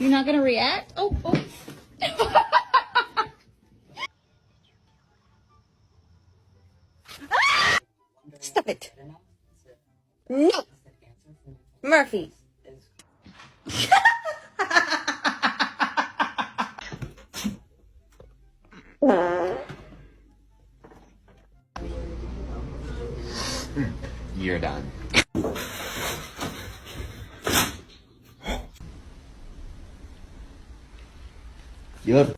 You're not gonna react? Oh, oh. Stop it. No. Murphy. You're done. Yep.